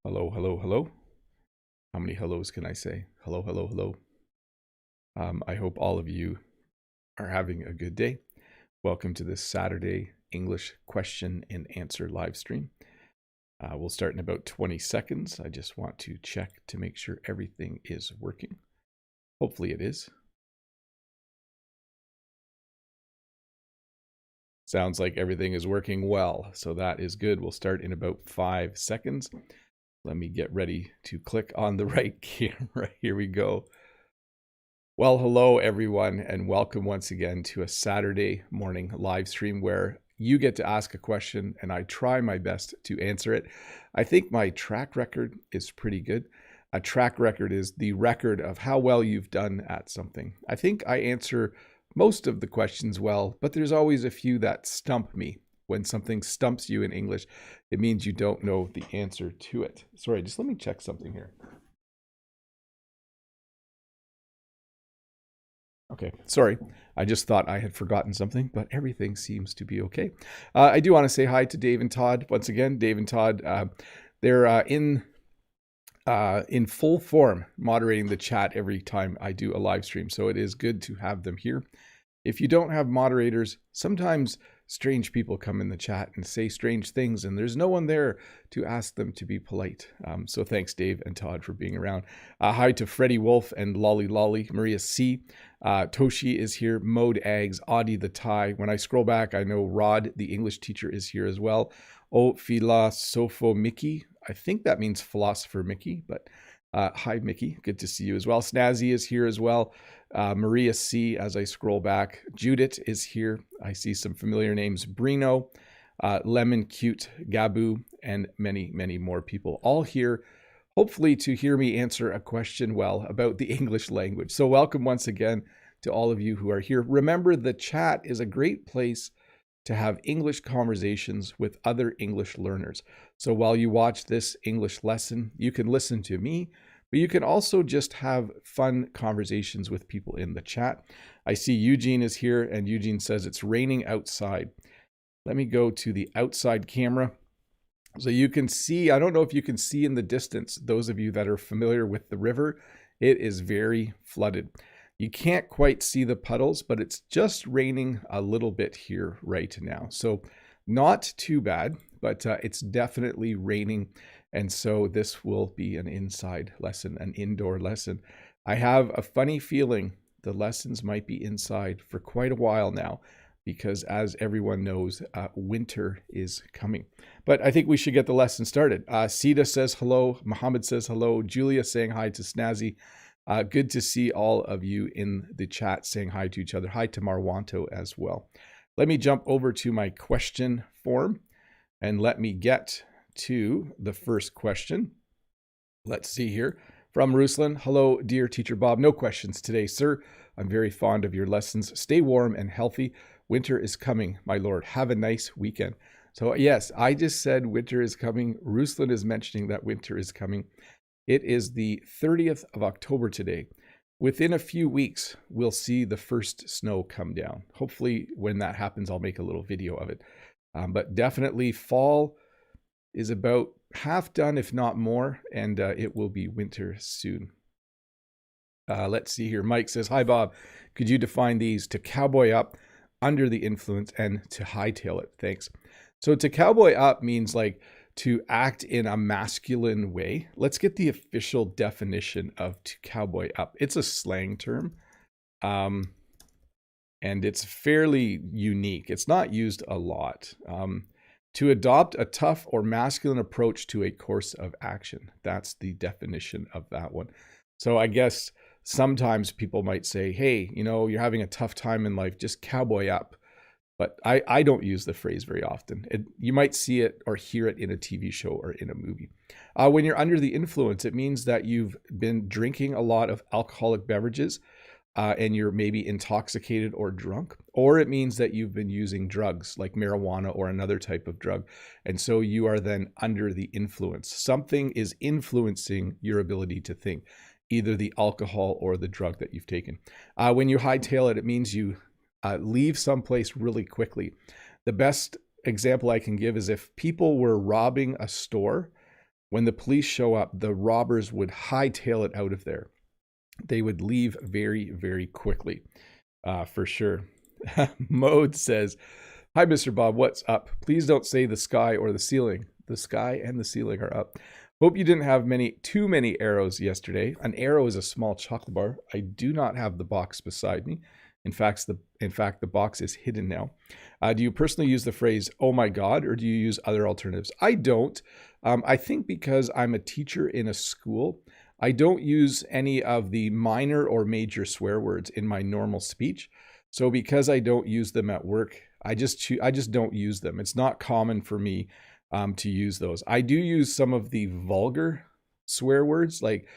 Hello, hello, hello. How many hellos can I say? Hello, hello, hello. I hope all of you are having a good day. Welcome to this Saturday English question and answer live stream. We'll start in about 20 seconds. I just want to check to make sure everything is working. Hopefully it is. Sounds like everything is working well, so that is good. We'll start in about 5 seconds. Let me get ready to click on the right camera. Here we go. Well, hello everyone, and welcome once again to a Saturday morning live stream where you get to ask a question and I try my best to answer it. I think my track record is pretty good. A track record is the record of how well you've done at something. I think I answer most of the questions well, but there's always a few that stump me. When something stumps you in English, it means you don't know the answer to it. Sorry, just let me check something here. Okay, sorry. I just thought I had forgotten something, but everything seems to be okay. I do want to say hi to Dave and Todd once again. Dave and Todd, they're in full form moderating the chat every time I do a live stream, so it is good to have them here. If you don't have moderators, sometimes strange people come in the chat and say strange things, and there's no one there to ask them to be polite. So thanks, Dave and Todd, for being around. Hi to Freddie Wolf and Lolly Lolly, Maria C. Toshi is here, Mode Ags, Audie the Thai. When I scroll back, I know Rod, the English teacher, is here as well. O Philosopho Mickey. I think that means philosopher Mickey, but hi, Mickey. Good to see you as well. Snazzy is here as well. Maria C. as I scroll back. Judith is here. I see some familiar names. Brino, Lemon Cute, Gabu, and many, many more people all here, hopefully to hear me answer a question well about the English language. So welcome once again to all of you who are here. Remember, the chat is a great place to have English conversations with other English learners. So while you watch this English lesson, you can listen to me, but you can also just have fun conversations with people in the chat. I see Eugene is here, and Eugene says it's raining outside. Let me go to the outside camera. So you can see, I don't know if you can see in the distance, those of you that are familiar with the river, it is very flooded. You can't quite see the puddles, but it's just raining a little bit here right now. So not too bad, but it's definitely raining. And so this will be an inside lesson, an indoor lesson. I have a funny feeling the lessons might be inside for quite a while now, because as everyone knows, winter is coming. But I think we should get the lesson started. Sita says hello. Mohammed says hello. Julia saying hi to Snazzy. Good to see all of you in the chat saying hi to each other. Hi to Marwanto as well. Let me jump over to my question form and let me get to the first question. Let's see here. From Ruslan, hello, dear Teacher Bob. No questions today, sir. I'm very fond of your lessons. Stay warm and healthy. Winter is coming, my lord. Have a nice weekend. So yes, I just said winter is coming. Ruslan is mentioning that winter is coming. It is the 30th of October today. Within a few weeks, we'll see the first snow come down. Hopefully when that happens, I'll make a little video of it. But definitely fall is about half done, if not more, and it will be winter soon. Let's see here. Mike says, hi, Bob. Could you define these? To cowboy up, under the influence, and to hightail it? Thanks. So to cowboy up means like to act in a masculine way. Let's get the official definition of to cowboy up. It's a slang term, and it's fairly unique. It's not used a lot. To adopt a tough or masculine approach to a course of action. That's the definition of that one. So I guess sometimes people might say, hey, you know, you're having a tough time in life, just cowboy up. But I don't use the phrase very often. You might see it or hear it in a TV show or in a movie. When you're under the influence, it means that you've been drinking a lot of alcoholic beverages and you're maybe intoxicated or drunk, or it means that you've been using drugs like marijuana or another type of drug. And so you are then under the influence. Something is influencing your ability to think, either the alcohol or the drug that you've taken. When you hightail it, it means you leave someplace really quickly. The best example I can give is if people were robbing a store when the police show up, the robbers would hightail it out of there. They would leave very, very quickly, for sure. Mode says, "Hi, Mr. Bob, what's up? Please don't say the sky or the ceiling. The sky and the ceiling are up. Hope you didn't have too many arrows yesterday." An arrow is a small chocolate bar. I do not have the box beside me. In fact, the box is hidden now. Do you personally use the phrase, "oh my God," or do you use other alternatives? I don't. I think because I'm a teacher in a school, I don't use any of the minor or major swear words in my normal speech. So because I don't use them at work, I just don't use them. It's not common for me to use those. I do use some of the vulgar swear words. Like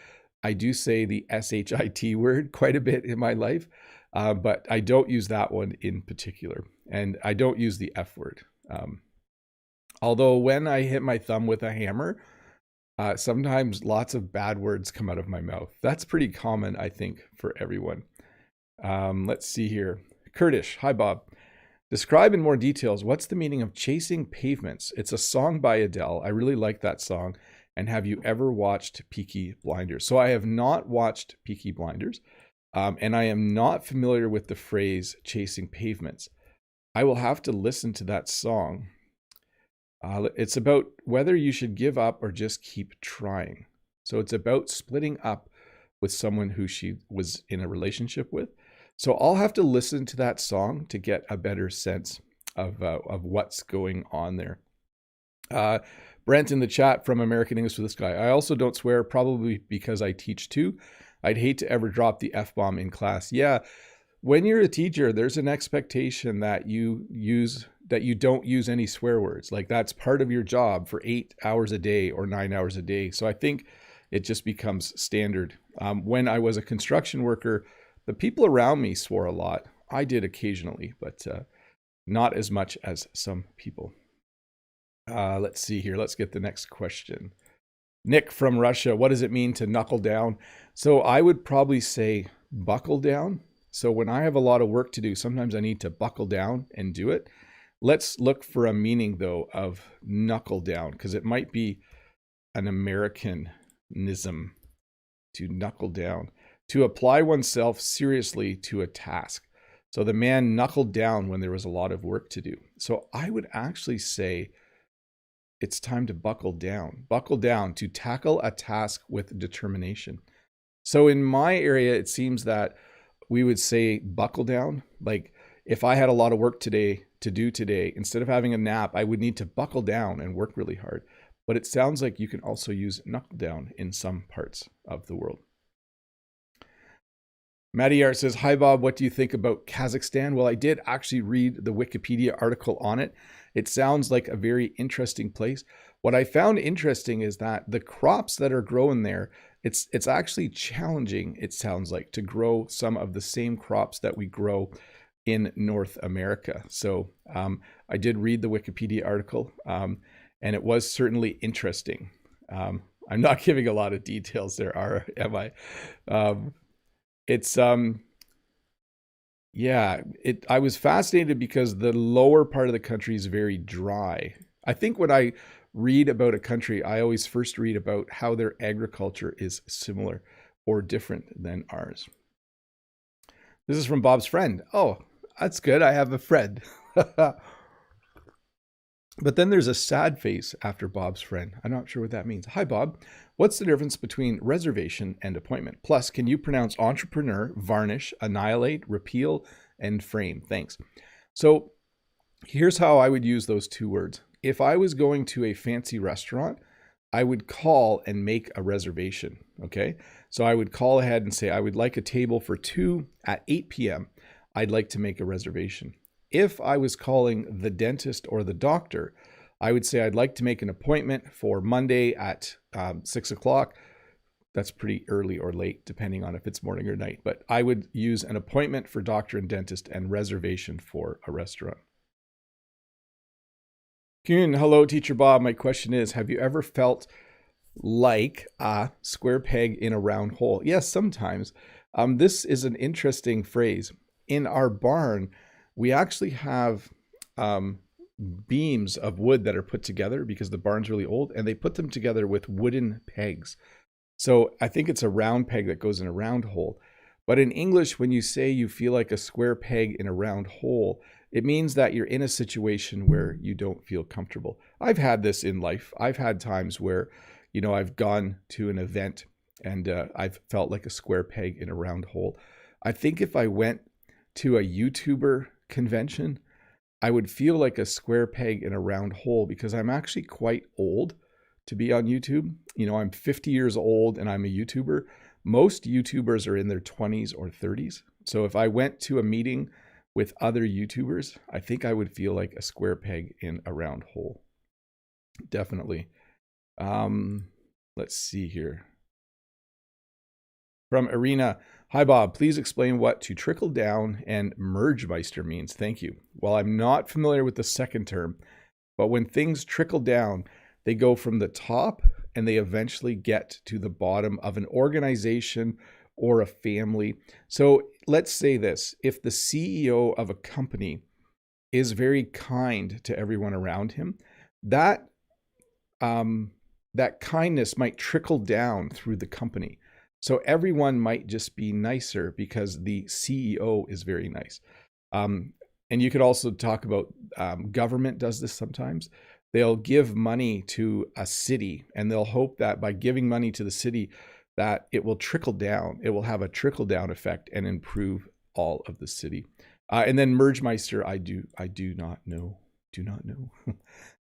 I do say the SHIT word quite a bit in my life, but I don't use that one in particular. And I don't use the F word. Although when I hit my thumb with a hammer, sometimes lots of bad words come out of my mouth. That's pretty common, I think, for everyone. Let's see here. Kurdish, hi Bob. Describe in more details, what's the meaning of Chasing Pavements? It's a song by Adele. I really like that song. And have you ever watched Peaky Blinders? So I have not watched Peaky Blinders, and I am not familiar with the phrase Chasing Pavements. I will have to listen to that song. It's about whether you should give up or just keep trying. So it's about splitting up with someone who she was in a relationship with. So I'll have to listen to that song to get a better sense of what's going on there. Brent in the chat from American English for this guy. I also don't swear, probably because I teach too. I'd hate to ever drop the F-bomb in class. Yeah, when you're a teacher, there's an expectation that you don't use any swear words. Like that's part of your job for 8 hours a day or 9 hours a day. So I think it just becomes standard. When I was a construction worker, the people around me swore a lot. I did occasionally, but not as much as some people. Let's see here. Let's get the next question. Nick from Russia, what does it mean to knuckle down? So I would probably say buckle down. So when I have a lot of work to do, sometimes I need to buckle down and do it. Let's look for a meaning, though, of knuckle down, because it might be an Americanism to knuckle down, to apply oneself seriously to a task. So the man knuckled down when there was a lot of work to do. So I would actually say it's time to buckle down to tackle a task with determination. So in my area, it seems that we would say buckle down. Like if I had a lot of work to do today, instead of having a nap, I would need to buckle down and work really hard. But it sounds like you can also use knuckle down in some parts of the world. Maddie Art says, hi Bob, what do you think about Kazakhstan? Well, I did actually read the Wikipedia article on it. It sounds like a very interesting place. What I found interesting is that the crops that are grown there, it's actually challenging, it sounds like, to grow some of the same crops that we grow in North America. So I did read the Wikipedia article, and it was certainly interesting. I'm not giving a lot of details there, am I? I was fascinated because the lower part of the country is very dry. I think when I read about a country, I always first read about how their agriculture is similar or different than ours. This is from Bob's friend. Oh, that's good. I have a friend. But then there's a sad face after Bob's friend. I'm not sure what that means. Hi, Bob. What's the difference between reservation and appointment? Plus, can you pronounce entrepreneur, varnish, annihilate, repeal, and frame? Thanks. So here's how I would use those two words. If I was going to a fancy restaurant, I would call and make a reservation, okay? So I would call ahead and say, I would like a table for 2 at 8 p.m. I'd like to make a reservation. If I was calling the dentist or the doctor, I would say I'd like to make an appointment for Monday at 6 o'clock. That's pretty early or late, depending on if it's morning or night. But I would use an appointment for doctor and dentist and reservation for a restaurant. Kuhn, hello, Teacher Bob. My question is, have you ever felt like a square peg in a round hole? Yes, sometimes. This is an interesting phrase. In our barn, we actually have beams of wood that are put together because the barn's really old, and they put them together with wooden pegs. So I think it's a round peg that goes in a round hole. But in English, when you say you feel like a square peg in a round hole, it means that you're in a situation where you don't feel comfortable. I've had this in life. I've had times where, I've gone to an event and I've felt like a square peg in a round hole. I think if I went to a YouTuber convention, I would feel like a square peg in a round hole because I'm actually quite old to be on YouTube. I'm 50 years old and I'm a YouTuber. Most YouTubers are in their 20s or 30s. So if I went to a meeting with other YouTubers, I think I would feel like a square peg in a round hole. Definitely. Let's see here. From Arena, hi Bob, please explain what to trickle down and mergemeister means. Thank you. Well, I'm not familiar with the second term, but when things trickle down, they go from the top and they eventually get to the bottom of an organization or a family. So let's say this, if the CEO of a company is very kind to everyone around him, that kindness might trickle down through the company. So everyone might just be nicer because the CEO is very nice. And you could also talk about government does this sometimes. They'll give money to a city and they'll hope that by giving money to the city that it will trickle down. It will have a trickle down effect and improve all of the city. And then mergemeister, I do not know. Do not know.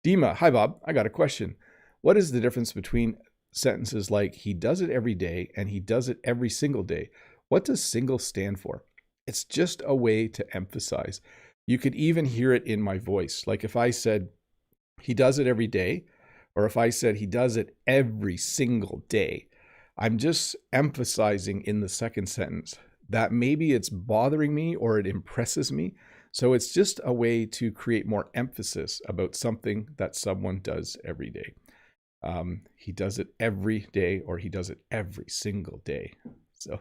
Dima, hi Bob, I got a question. What is the difference between sentences like he does it every day and he does it every single day? What does single stand for? It's just a way to emphasize. You could even hear it in my voice. Like if I said he does it every day, or if I said he does it every single day, I'm just emphasizing in the second sentence that maybe it's bothering me or it impresses me. So it's just a way to create more emphasis about something that someone does every day. He does it every day, or he does it every single day. So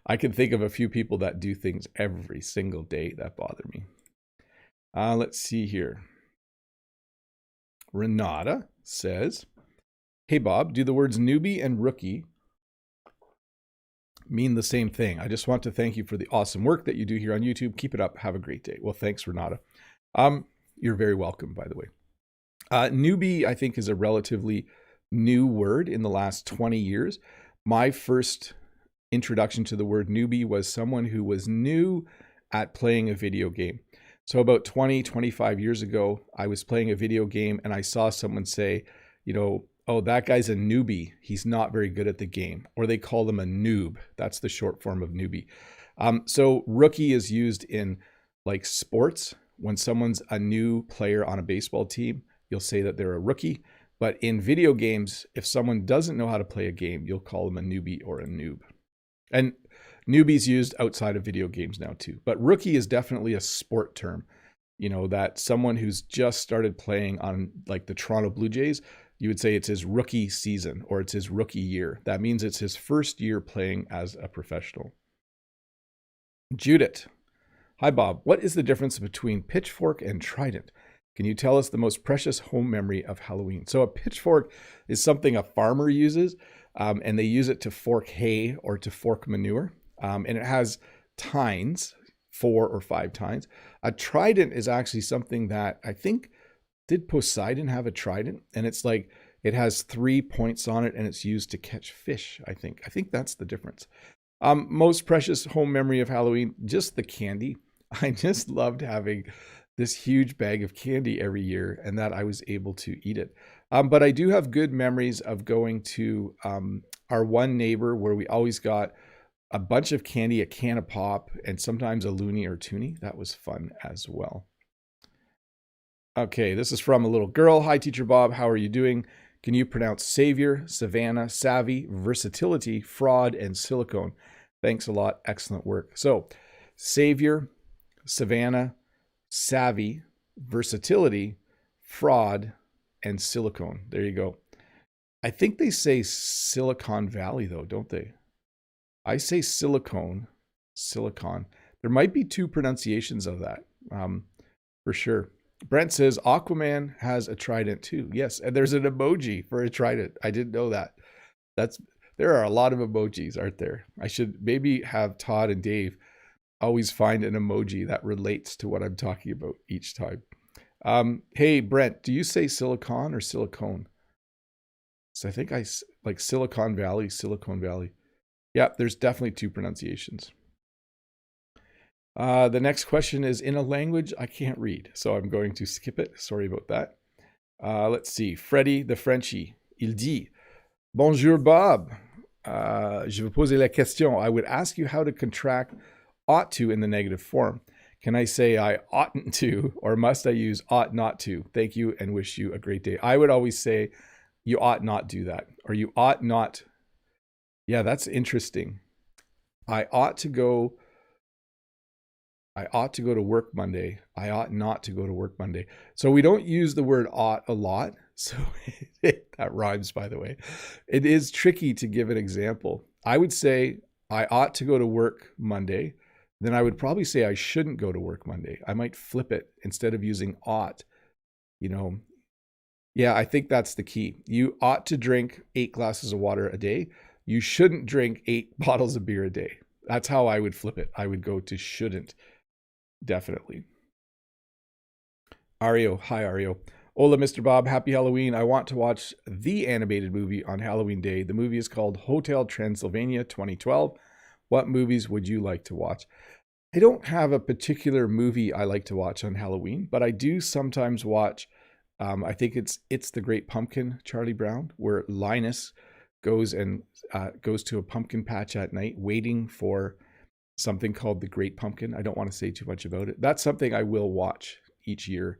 I can think of a few people that do things every single day that bother me. Let's see here. Renata says, hey Bob, do the words newbie and rookie mean the same thing? I just want to thank you for the awesome work that you do here on YouTube. Keep it up. Have a great day. Well, thanks, Renata. You're very welcome, by the way. Newbie, I think, is a relatively new word in the last 20 years. My first introduction to the word newbie was someone who was new at playing a video game. So about 25 years ago, I was playing a video game and I saw someone say, oh, that guy's a newbie. He's not very good at the game. Or they call them a noob. That's the short form of newbie. So rookie is used in like sports. When someone's a new player on a baseball team, you'll say that they're a rookie. But in video games, if someone doesn't know how to play a game, you'll call them a newbie or a noob. And newbie's used outside of video games now too. But rookie is definitely a sport term. That someone who's just started playing on like the Toronto Blue Jays, you would say it's his rookie season or it's his rookie year. That means it's his first year playing as a professional. Judith, hi Bob, what is the difference between pitchfork and trident? Can you tell us the most precious home memory of Halloween? So a pitchfork is something a farmer uses, and they use it to fork hay or to fork manure. And it has tines, 4 or 5 tines. A trident is actually something that I think, did Poseidon have a trident? And it's like, it has 3 points on it and it's used to catch fish, I think. I think that's the difference. Most precious home memory of Halloween, just the candy. I just loved having this huge bag of candy every year and that I was able to eat it. But I do have good memories of going to our one neighbor where we always got a bunch of candy, a can of pop, and sometimes a loony or toonie. That was fun as well. Okay, this is from a little girl. Hi, Teacher Bob. How are you doing? Can you pronounce savior, savannah, savvy, versatility, fraud, and silicone? Thanks a lot. Excellent work. So, savior, savannah, savvy, versatility, fraud, and silicone. There you go. I think they say Silicon Valley, though, don't they? I say silicone, silicon. There might be 2 pronunciations of that, for sure. Brent says Aquaman has a trident too. Yes, and there's an emoji for a trident. I didn't know that. There are a lot of emojis, aren't there? I should maybe have Todd and Dave always find an emoji that relates to what I'm talking about each time. Hey, Brent, do you say silicon or silicone? So I think I like Silicon Valley, Silicon Valley. Yeah, there's definitely two pronunciations. The next question is in a language I can't read, so I'm going to skip it. Sorry about that. Let's see. Freddie the Frenchie, il dit, Bonjour Bob. Je vous poser la question. I would ask you how to contract ought to in the negative form. Can I say I oughtn't to, or must I use ought not to? Thank you and wish you a great day. I would always say you ought not do that, or you ought not. Yeah, that's interesting. I ought to go to work Monday. I ought not to go to work Monday. So we don't use the word ought a lot. So that rhymes, by the way. It is tricky to give an example. I would say I ought to go to work Monday. Then I would probably say I shouldn't go to work Monday. I might flip it instead of using ought. Yeah, I think that's the key. You ought to drink 8 glasses of water a day. You shouldn't drink 8 bottles of beer a day. That's how I would flip it. I would go to shouldn't. Definitely. Ario. Hi, Ario. Hola, Mr. Bob. Happy Halloween. I want to watch the animated movie on Halloween Day. The movie is called Hotel Transylvania 2012. What movies would you like to watch? I don't have a particular movie I like to watch on Halloween, but I do sometimes watch, I think it's The Great Pumpkin, Charlie Brown, where Linus goes to a pumpkin patch at night waiting for something called the Great Pumpkin. I don't want to say too much about it. That's something I will watch each year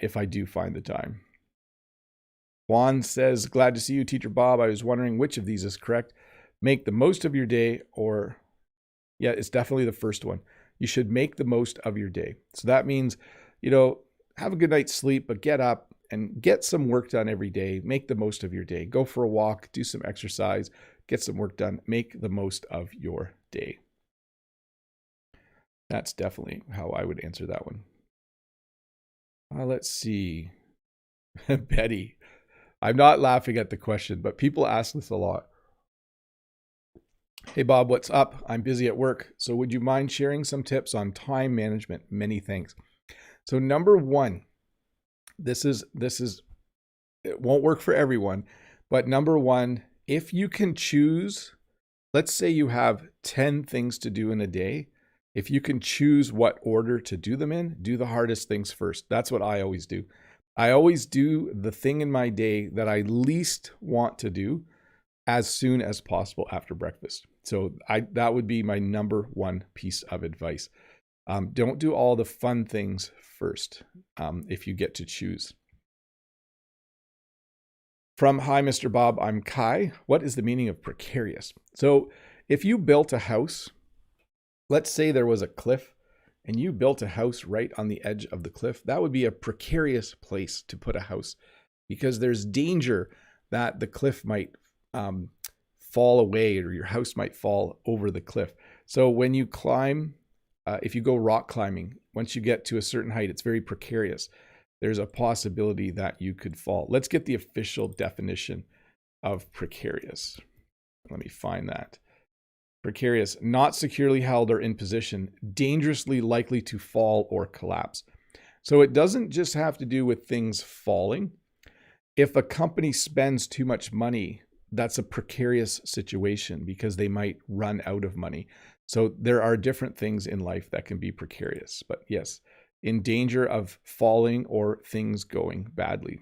if I do find the time. Juan says, glad to see you, Teacher Bob. I was wondering which of these is correct. Make the most of your day, or yeah, it's definitely the first one. You should make the most of your day. So that means, have a good night's sleep, but get up and get some work done every day. Make the most of your day. Go for a walk, do some exercise, get some work done. Make the most of your day. That's definitely how I would answer that one. Let's see. Betty. I'm not laughing at the question, but people ask this a lot. Hey, Bob, what's up? I'm busy at work, so would you mind sharing some tips on time management? Many thanks. So number one, this is it won't work for everyone, but number one, if you can choose, let's say you have 10 things to do in a day. If you can choose what order to do them in, do the hardest things first. That's what I always do. I always do the thing in my day that I least want to do as soon as possible after breakfast. So that would be my number one piece of advice. Don't do all the fun things first if you get to choose. From Hi, Mr. Bob, I'm Kai. What is the meaning of precarious? So if you built a house, let's say there was a cliff and you built a house right on the edge of the cliff, that would be a precarious place to put a house because there's danger that the cliff might fall away or your house might fall over the cliff. So when you climb, if you go rock climbing, once you get to a certain height, it's very precarious. There's a possibility that you could fall. Let's get the official definition of precarious. Let me find that. Precarious, not securely held or in position, dangerously likely to fall or collapse. So it doesn't just have to do with things falling. If a company spends too much money, that's a precarious situation because they might run out of money. So there are different things in life that can be precarious. But yes, in danger of falling or things going badly.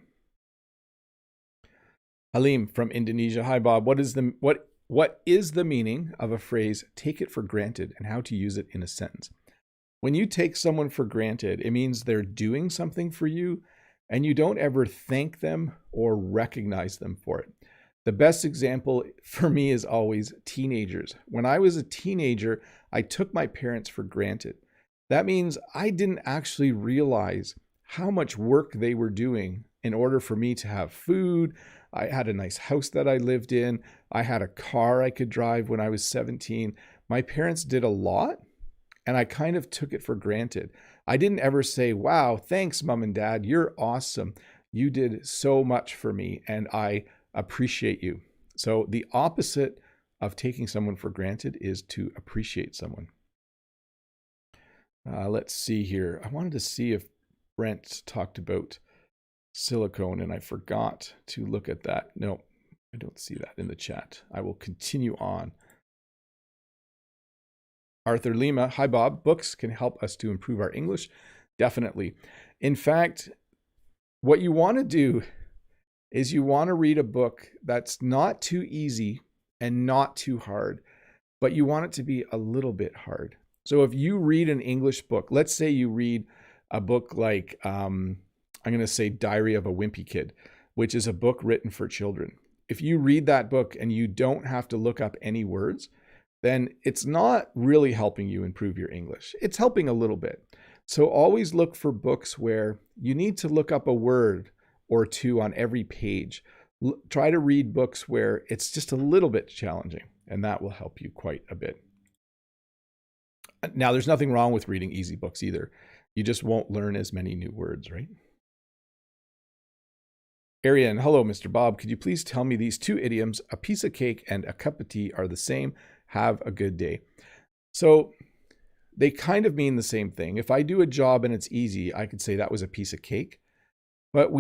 Halim from Indonesia. Hi, Bob. What is the meaning of a phrase, take it for granted, and how to use it in a sentence? When you take someone for granted, it means they're doing something for you and you don't ever thank them or recognize them for it. The best example for me is always teenagers. When I was a teenager, I took my parents for granted. That means I didn't actually realize how much work they were doing in order for me to have food. I had a nice house that I lived in. I had a car I could drive when I was 17. My parents did a lot, and I kind of took it for granted. I didn't ever say, wow, thanks, mom and dad. You're awesome. You did so much for me and I appreciate you. So the opposite of taking someone for granted is to appreciate someone. Let's see here. I wanted to see if Brent talked about silicone and I forgot to look at that. No, I don't see that in the chat. I will continue on. Arthur Lima, hi Bob. Books can help us to improve our English. Definitely. In fact, what you want to do is you want to read a book that's not too easy and not too hard, but you want it to be a little bit hard. So if you read an English book, let's say you read a book like, I'm going to say Diary of a Wimpy Kid, which is a book written for children. If you read that book and you don't have to look up any words, then it's not really helping you improve your English. It's helping a little bit. So always look for books where you need to look up a word or two on every page. Try to read books where it's just a little bit challenging, and that will help you quite a bit. Now, there's nothing wrong with reading easy books either. You just won't learn as many new words, right? Arian, hello, Mr. Bob. Could you please tell me these two idioms, a piece of cake and a cup of tea, are the same? Have a good day. So they kind of mean the same thing. If I do a job and it's easy, I could say that was a piece of cake. But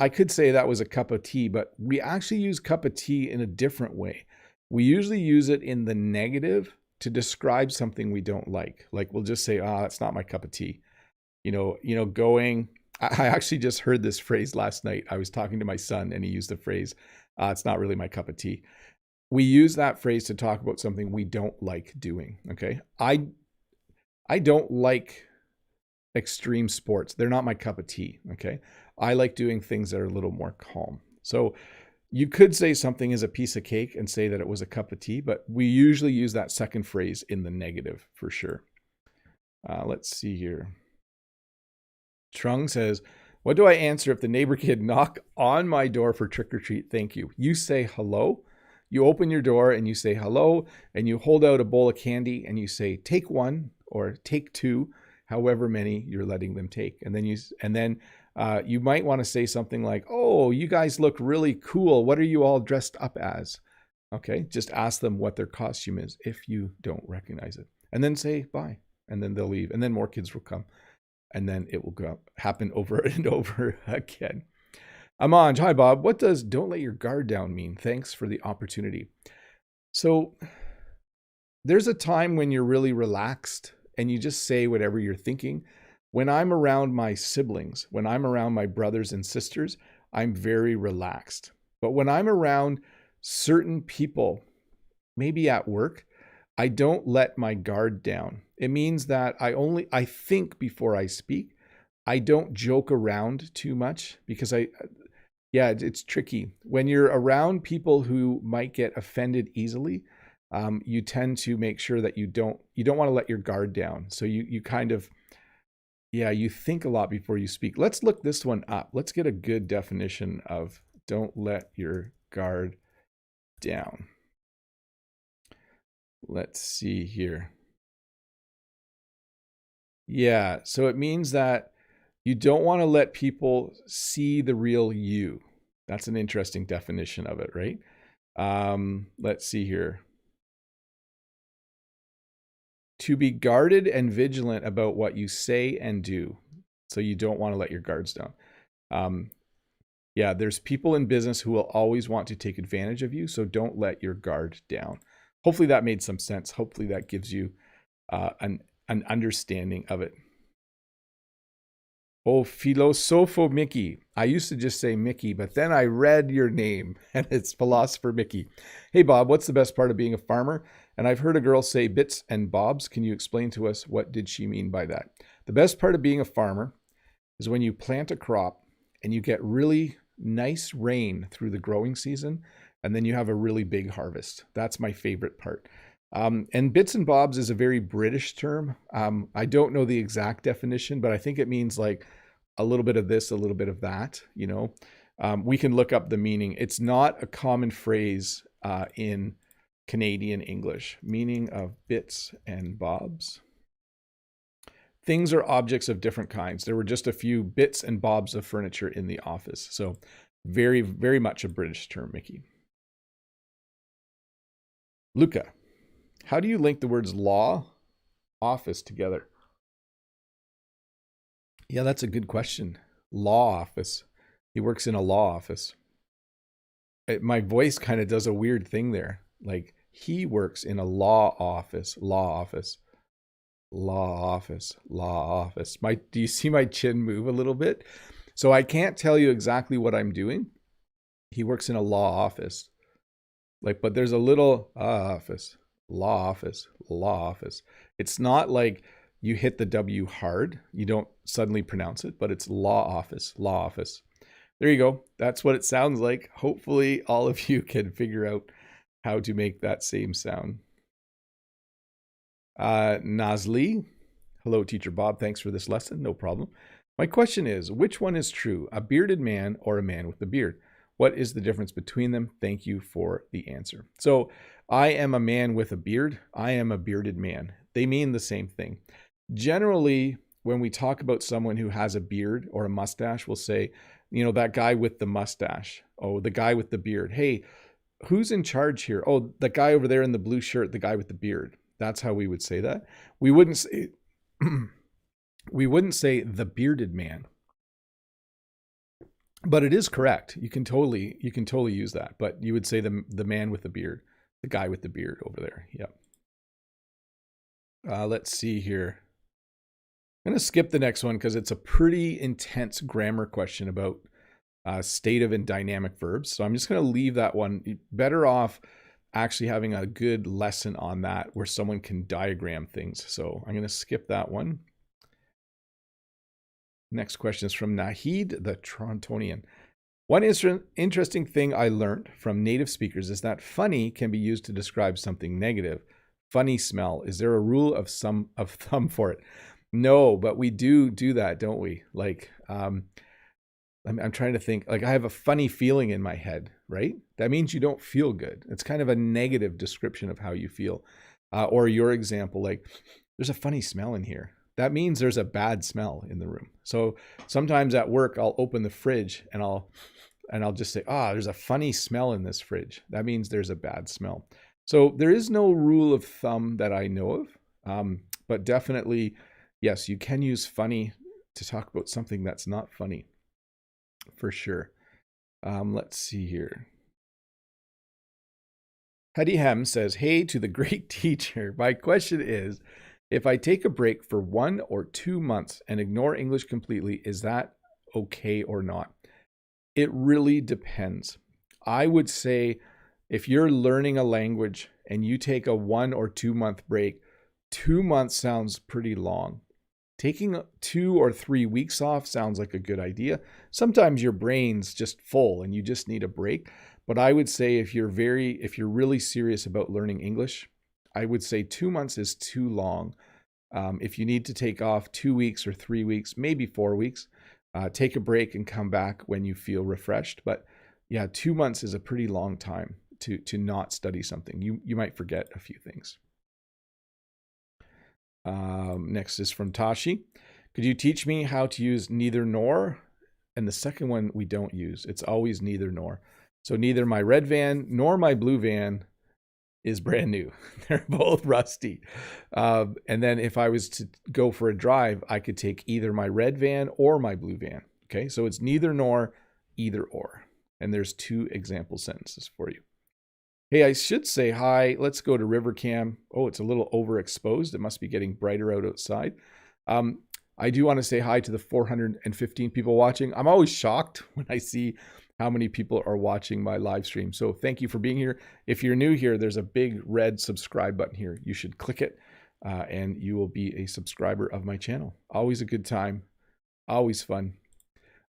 I could say that was a cup of tea, but we actually use cup of tea in a different way. We usually use it in the negative to describe something we don't like. Like we'll just say, that's not my cup of tea. I actually just heard this phrase last night. I was talking to my son and he used the phrase, it's not really my cup of tea. We use that phrase to talk about something we don't like doing, okay? I don't like extreme sports. They're not my cup of tea, okay? I like doing things that are a little more calm. So you could say something is a piece of cake and say that it was a cup of tea, but we usually use that second phrase in the negative for sure. Let's see here. Trung says, what do I answer if the neighbor kid knock on my door for trick or treat? Thank you. You say hello. You open your door and you say hello, and you hold out a bowl of candy and you say, take one or take two, however many you're letting them take. And then you might want to say something like, oh, you guys look really cool. What are you all dressed up as? Okay, just ask them what their costume is if you don't recognize it. And then say bye, and then they'll leave. And then more kids will come. And then it will happen over and over again. Amanj, hi Bob. What does don't let your guard down mean? Thanks for the opportunity. So there's a time when you're really relaxed and you just say whatever you're thinking. When I'm around my siblings, when I'm around my brothers and sisters, I'm very relaxed. But when I'm around certain people, maybe at work, I don't let my guard down. It means that I think before I speak. I don't joke around too much because it's tricky. When you're around people who might get offended easily, you tend to make sure that you don't want to let your guard down. So you kind of, you think a lot before you speak. Let's look this one up. Let's get a good definition of don't let your guard down. Let's see here. Yeah, so it means that you don't want to let people see the real you. That's an interesting definition of it, right? Let's see here. To be guarded and vigilant about what you say and do. So you don't want to let your guards down. There's people in business who will always want to take advantage of you. So don't let your guard down. Hopefully that made some sense. Hopefully that gives you an understanding of it. Oh, Philosopho Mickey. I used to just say Mickey, but then I read your name and it's Philosopher Mickey. Hey, Bob, what's the best part of being a farmer? And I've heard a girl say bits and bobs. Can you explain to us what did she mean by that? The best part of being a farmer is when you plant a crop and you get really nice rain through the growing season, and then you have a really big harvest. That's my favorite part. And bits and bobs is a very British term. I don't know the exact definition, but I think it means like a little bit of this, a little bit of that, we can look up the meaning. It's not a common phrase in Canadian English. Meaning of bits and bobs. things or objects of different kinds. There were just a few bits and bobs of furniture in the office. So very, very much a British term, Mickey. Luca, how do you link the words law, office together? Yeah, that's a good question. Law office. He works in a law office. My voice kind of does a weird thing there. Like, he works in a law office, law office, law office, law office. Do you see my chin move a little bit? So I can't tell you exactly what I'm doing. He works in a law office. Like, but there's a little office, law office, law office. It's not like you hit the W hard. You don't suddenly pronounce it, but it's law office, law office. There you go. That's what it sounds like. Hopefully all of you can figure out how to make that same sound. Nazli, hello, Teacher Bob. Thanks for this lesson. No problem. My question is, which one is true, a bearded man or a man with a beard? What is the difference between them? Thank you for the answer. So I am a man with a beard. I am a bearded man. They mean the same thing. Generally, when we talk about someone who has a beard or a mustache, we'll say, you know, that guy with the mustache. Oh, the guy with the beard. Hey, who's in charge here? Oh, the guy over there in the blue shirt, the guy with the beard. That's how we would say that. We wouldn't say we wouldn't say the bearded man. But it is correct. You can totally use that. But you would say the man with the beard, the guy with the beard over there. Yep. Let's see here. I'm going to skip the next one because it's a pretty intense grammar question about stative and dynamic verbs. So I'm just going to leave that one. You're better off actually having a good lesson on that where someone can diagram things. So I'm going to skip that one. Next question is from Nahid, the Torontonian. One interesting thing I learned from native speakers is that funny can be used to describe something negative. Funny smell. Is there a rule of thumb for it? No, but we do that, don't we? Like, I'm trying to think. Like, I have a funny feeling in my head, right? That means you don't feel good. It's kind of a negative description of how you feel. Or your example, like, there's a funny smell in here. That means there's a bad smell in the room. So sometimes at work, I'll open the fridge and I'll just say, there's a funny smell in this fridge. That means there's a bad smell. So there is no rule of thumb that I know of, but definitely, yes, you can use funny to talk about something that's not funny, for sure. Let's see here. Hedy Hem says, hey to the great teacher. My question is, if I take a break for 1 or 2 months and ignore English completely, is that okay or not? It really depends. I would say if you're learning a language and you take a 1 or 2 month break, 2 months sounds pretty long. Taking 2 or 3 weeks off sounds like a good idea. Sometimes your brain's just full and you just need a break. But I would say if you're really serious about learning English, I would say 2 months is too long. If you need to take off 2 weeks or 3 weeks, maybe 4 weeks, take a break and come back when you feel refreshed. But yeah, 2 months is a pretty long time to not study something. You might forget a few things. Next is from Tashi. Could you teach me how to use neither nor? And the second one we don't use. It's always neither nor. So neither my red van nor my blue van is brand new. They're both rusty. And then if I was to go for a drive, I could take either my red van or my blue van. Okay, so it's neither nor, either or. And there's 2 example sentences for you. Hey, I should say hi. Let's go to Rivercam. Oh, it's a little overexposed. It must be getting brighter outside. I do want to say hi to the 415 people watching. I'm always shocked when I see how many people are watching my live stream. So thank you for being here. If you're new here, there's a big red subscribe button here. You should click it and you will be a subscriber of my channel. Always a good time. Always fun.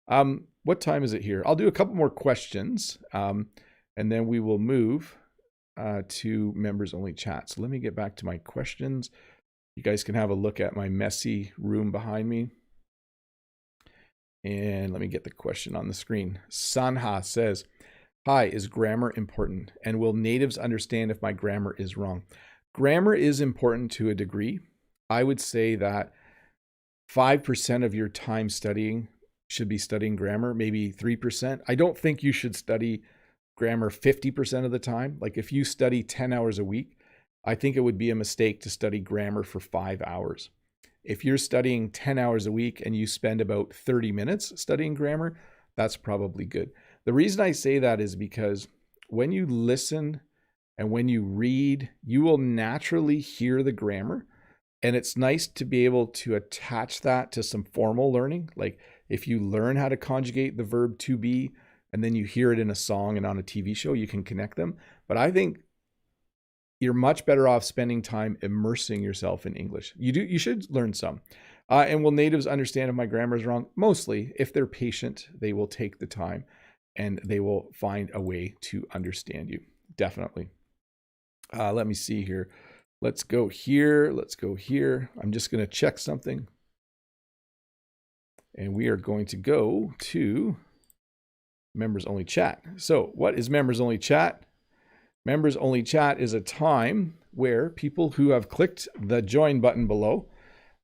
What time is it here? I'll do a couple more questions and then we will move to members only chat. So let me get back to my questions. You guys can have a look at my messy room behind me. And let me get the question on the screen. Sanha says, hi, is grammar important? And will natives understand if my grammar is wrong? Grammar is important to a degree. I would say that 5% of your time studying should be studying grammar, maybe 3%. I don't think you should study grammar 50% of the time. Like if you study 10 hours a week, I think it would be a mistake to study grammar for 5 hours. If you're studying 10 hours a week and you spend about 30 minutes studying grammar, that's probably good. The reason I say that is because when you listen and when you read, you will naturally hear the grammar. And it's nice to be able to attach that to some formal learning. Like if you learn how to conjugate the verb to be, and then you hear it in a song and on a TV show, you can connect them. But I think you're much better off spending time immersing yourself in English. You should learn some. And will natives understand if my grammar is wrong? Mostly. If they're patient, they will take the time and they will find a way to understand you. Definitely. Let me see here. Let's go here. Let's go here. I'm just going to check something. And we are going to go to members only chat. So what is members only chat? Members only chat is a time where people who have clicked the join button below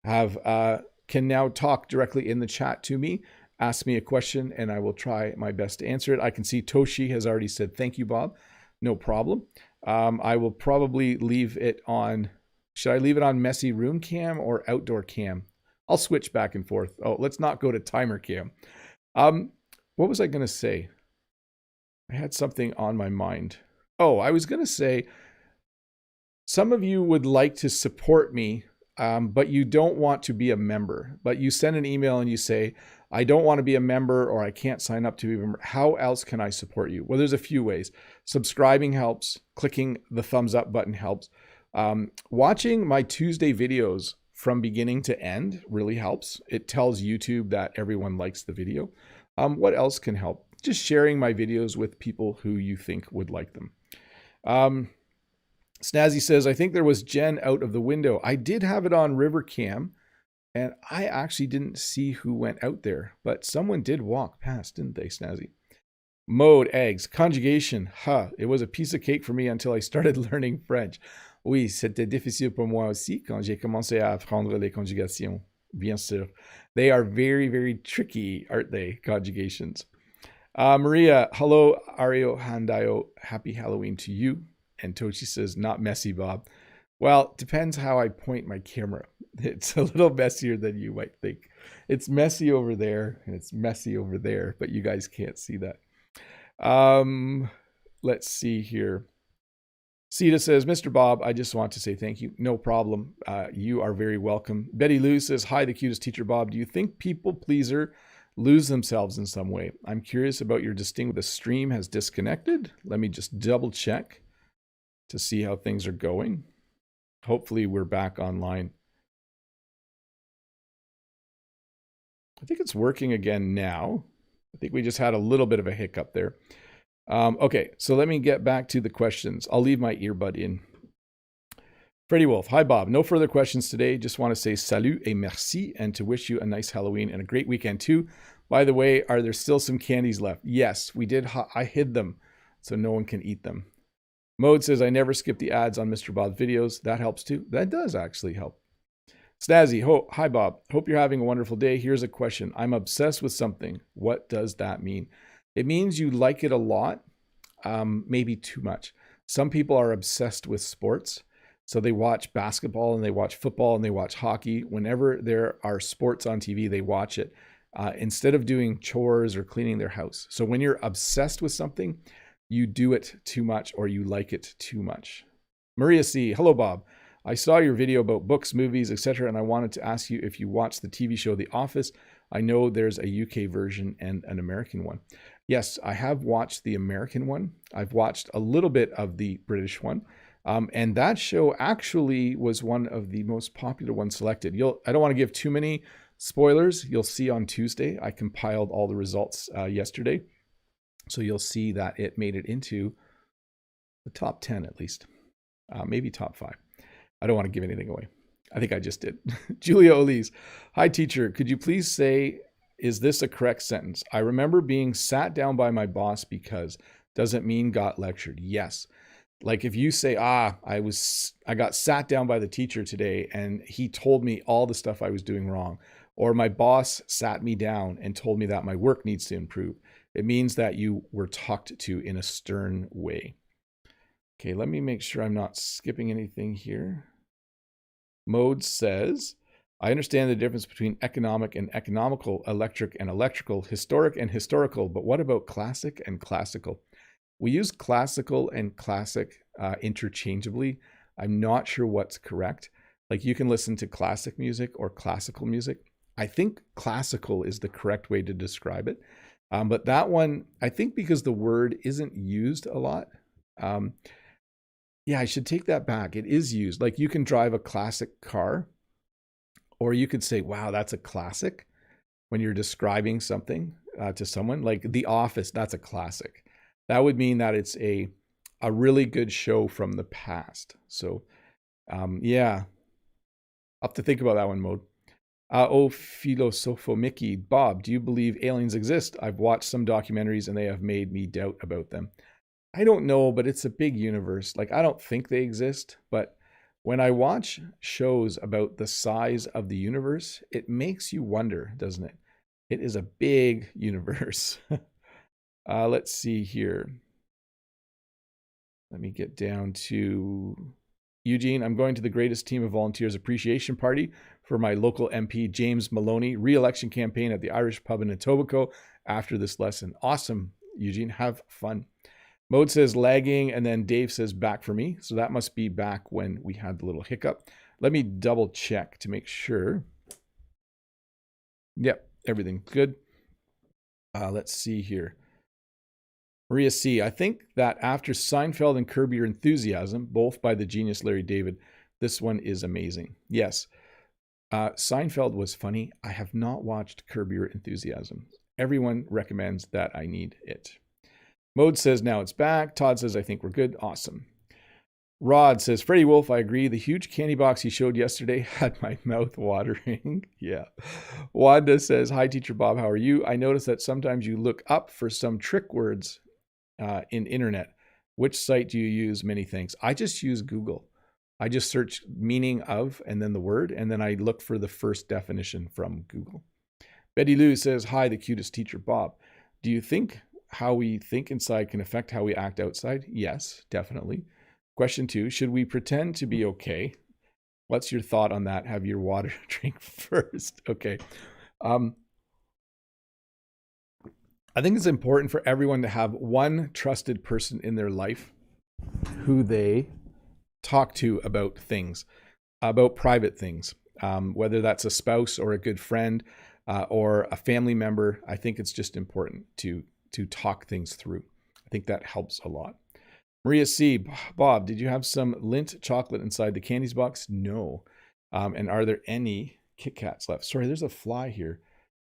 can now talk directly in the chat to me, ask me a question, and I will try my best to answer it. I can see Toshi has already said, thank you, Bob. No problem. I will probably leave it on, should I leave it on messy room cam or outdoor cam? I'll switch back and forth. Oh, let's not go to timer cam. What was I going to say? I had something on my mind. Oh, I was going to say, some of you would like to support me, but you don't want to be a member. But you send an email and you say, I don't want to be a member, or I can't sign up to be a member. How else can I support you? Well, there's a few ways. Subscribing helps. Clicking the thumbs up button helps. Watching my Tuesday videos from beginning to end really helps. It tells YouTube that everyone likes the video. What else can help? Just sharing my videos with people who you think would like them. Snazzy says, I think there was Jen out of the window. I did have it on River Cam, and I actually didn't see who went out there, but someone did walk past, didn't they, Snazzy? Mode, eggs, conjugation. It was a piece of cake for me until I started learning French. Oui, c'était difficile pour moi aussi quand j'ai commencé à apprendre les conjugations. Bien sûr. They are very, very tricky, aren't they, conjugations? Maria, hello, Ario Handayo. Happy Halloween to you. And Tochi says, not messy, Bob. Well, it depends how I point my camera. It's a little messier than you might think. It's messy over there, and it's messy over there, but you guys can't see that. Let's see here. Sita says, Mr. Bob, I just want to say thank you. No problem. You are very welcome. Betty Lou says, hi, the cutest teacher, Bob. Do you think people pleaser lose themselves in some way? I'm curious about your distinct. The stream has disconnected. Let me just double check to see how things are going. Hopefully we're back online. I think it's working again now. I think we just had a little bit of a hiccup there. Okay, so let me get back to the questions. I'll leave my earbud in. Freddie Wolf, hi Bob. No further questions today. Just want to say salut et merci and to wish you a nice Halloween and a great weekend too. By the way, are there still some candies left? Yes, we did. I hid them so no one can eat them. Mode says, I never skip the ads on Mr. Bob's videos. That helps too. That does actually help. Snazzy, hi Bob. Hope you're having a wonderful day. Here's a question. I'm obsessed with something. What does that mean? It means you like it a lot, maybe too much. Some people are obsessed with sports. So they watch basketball and they watch football and they watch hockey. Whenever there are sports on TV, they watch it instead of doing chores or cleaning their house. So when you're obsessed with something, you do it too much or you like it too much. Maria C. Hello, Bob. I saw your video about books, movies, etc. and I wanted to ask you if you watched the TV show The Office. I know there's a UK version and an American one. Yes, I have watched the American one. I've watched a little bit of the British one. And that show actually was one of the most popular ones selected. I don't want to give too many spoilers. You'll see on Tuesday. I compiled all the results yesterday. So you'll see that it made it into the top 10 at least, maybe top 5. I don't want to give anything away. I think I just did. Julia Olise, hi teacher, could you please say, is this a correct sentence? I remember being sat down by my boss because, doesn't mean got lectured. Yes. Like if you say, I got sat down by the teacher today and he told me all the stuff I was doing wrong. Or my boss sat me down and told me that my work needs to improve. It means that you were talked to in a stern way. Okay, let me make sure I'm not skipping anything here. Mode says, I understand the difference between economic and economical, electric and electrical, historic and historical, but what about classic and classical? We use classical and classic interchangeably. I'm not sure what's correct. Like you can listen to classic music or classical music. I think classical is the correct way to describe it. But that one, I think because the word isn't used a lot. Yeah, I should take that back. It is used. Like you can drive a classic car, or you could say, wow, that's a classic when you're describing something to someone. Like The Office, that's a classic. That would mean that it's a really good show from the past. So yeah, I'll have to think about that one, Mode. Oh, Philosopho Mickey, Bob, do you believe aliens exist? I've watched some documentaries and they have made me doubt about them. I don't know, but it's a big universe. Like, I don't think they exist, but when I watch shows about the size of the universe, it makes you wonder, doesn't it? It is a big universe. Let's see here. Let me get down to Eugene. I'm going to the Greatest Team of Volunteers Appreciation Party for my local MP, James Maloney, re-election campaign at the Irish Pub in Etobicoke after this lesson. Awesome, Eugene. Have fun. Mode says lagging, and then Dave says back for me. So that must be back when we had the little hiccup. Let me double check to make sure. Yep, everything good. Let's see here. Maria C. I think that after Seinfeld and Curb Your Enthusiasm, both by the genius Larry David, this one is amazing. Yes, Seinfeld was funny. I have not watched Curb Your Enthusiasm. Everyone recommends that I need it. Mode says now it's back. Todd says I think we're good. Awesome. Rod says, Freddie Wolf, I agree. The huge candy box he showed yesterday had my mouth watering. Yeah. Wanda says, hi, Teacher Bob. How are you? I noticed that sometimes you look up for some trick words in internet. Which site do you use? Many thanks. I just use Google. I just search meaning of and then the word, and then I look for the first definition from Google. Betty Lou says, hi, the cutest Teacher Bob. Do you think how we think inside can affect how we act outside? Yes, definitely. Question 2, should we pretend to be okay? What's your thought on that? Have your water drink first. Okay. I think it's important for everyone to have one trusted person in their life who they talk to about things, about private things, whether that's a spouse or a good friend or a family member. I think it's just important to talk things through. I think that helps a lot. Maria C. Bob, did you have some Lindt chocolate inside the candies box? No. And are there any Kit Kats left? Sorry, there's a fly here.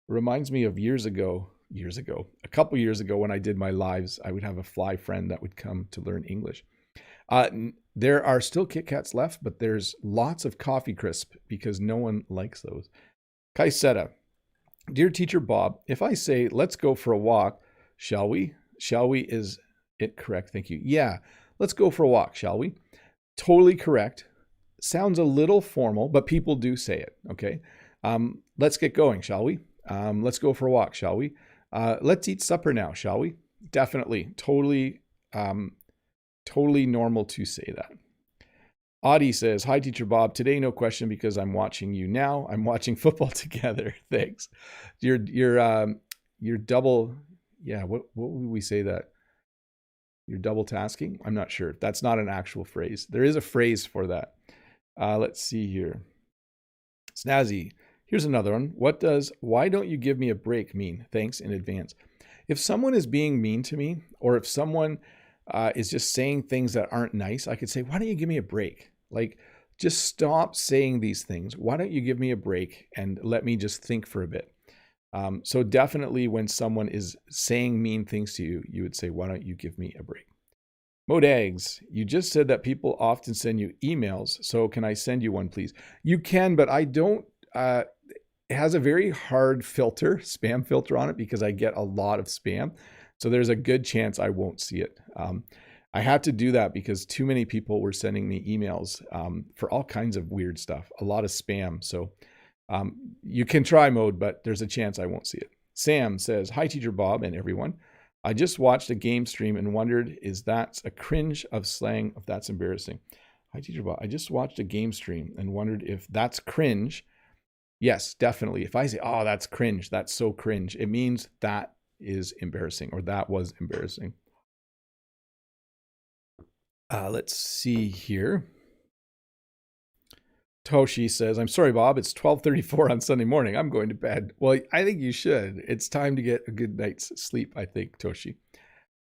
It reminds me of a couple years ago when I did my lives, I would have a fly friend that would come to learn English. There are still Kit Kats left, but there's lots of Coffee Crisp because no one likes those. Kaiseta, dear Teacher Bob, if I say, let's go for a walk, shall we? Shall we is it correct? Thank you. Yeah, let's go for a walk, shall we? Totally correct. Sounds a little formal, but people do say it, okay? Let's get going, shall we? Let's go for a walk, shall we? Let's eat supper now, shall we? Definitely. Totally normal to say that. Audie says, hi, Teacher Bob. Today, no question because I'm watching you now. I'm watching football together. Thanks. You're double, yeah, what would we say that? You're double tasking? I'm not sure. That's not an actual phrase. There is a phrase for that. Let's see here. Snazzy. Here's another one. What does why don't you give me a break mean? Thanks in advance. If someone is being mean to me, or if someone is just saying things that aren't nice, I could say, why don't you give me a break? Like, just stop saying these things. Why don't you give me a break and let me just think for a bit? So definitely when someone is saying mean things to you, you would say, why don't you give me a break? Modags, you just said that people often send you emails. So can I send you one, please? You can, but I don't. It has a very hard filter, spam filter on it, because I get a lot of spam. So there's a good chance I won't see it. I had to do that because too many people were sending me emails for all kinds of weird stuff, a lot of spam. So You can try Mode, but there's a chance I won't see it. Sam says, hi, Teacher Bob and everyone. I just watched a game stream and wondered, is that a cringe of slang? If that's embarrassing. Hi, Teacher Bob. I just watched a game stream and wondered if that's cringe. Yes, definitely. If I say, oh, that's cringe, that's so cringe, it means that is embarrassing or that was embarrassing. Let's see here. Toshi says, I'm sorry, Bob. It's 12:34 on Sunday morning. I'm going to bed. Well, I think you should. It's time to get a good night's sleep, I think, Toshi.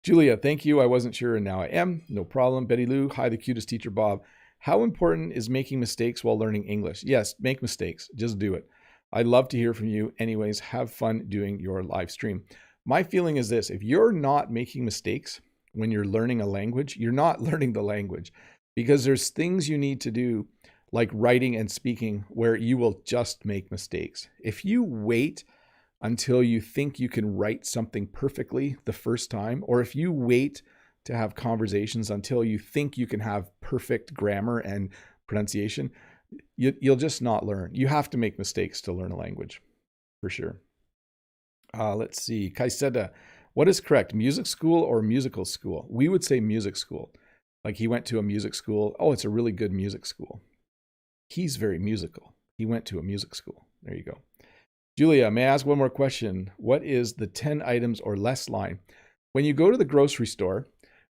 Julia, thank you. I wasn't sure, and now I am. No problem. Betty Lou, hi, the cutest teacher, Bob. How important is making mistakes while learning English? Yes, make mistakes. Just do it. I'd love to hear from you. Anyways, have fun doing your live stream. My feeling is this. If you're not making mistakes when you're learning a language, you're not learning the language, because there's things you need to do like writing and speaking where you will just make mistakes. If you wait until you think you can write something perfectly the first time, or if you wait to have conversations until you think you can have perfect grammar and pronunciation, you'll just not learn. You have to make mistakes to learn a language, for sure. Let's see. Kaiseda, what is correct, music school or musical school? We would say music school. Like he went to a music school. Oh, it's a really good music school. He's very musical. He went to a music school. There you go. Julia, may I ask one more question? What is the 10 items or less line? When you go to the grocery store,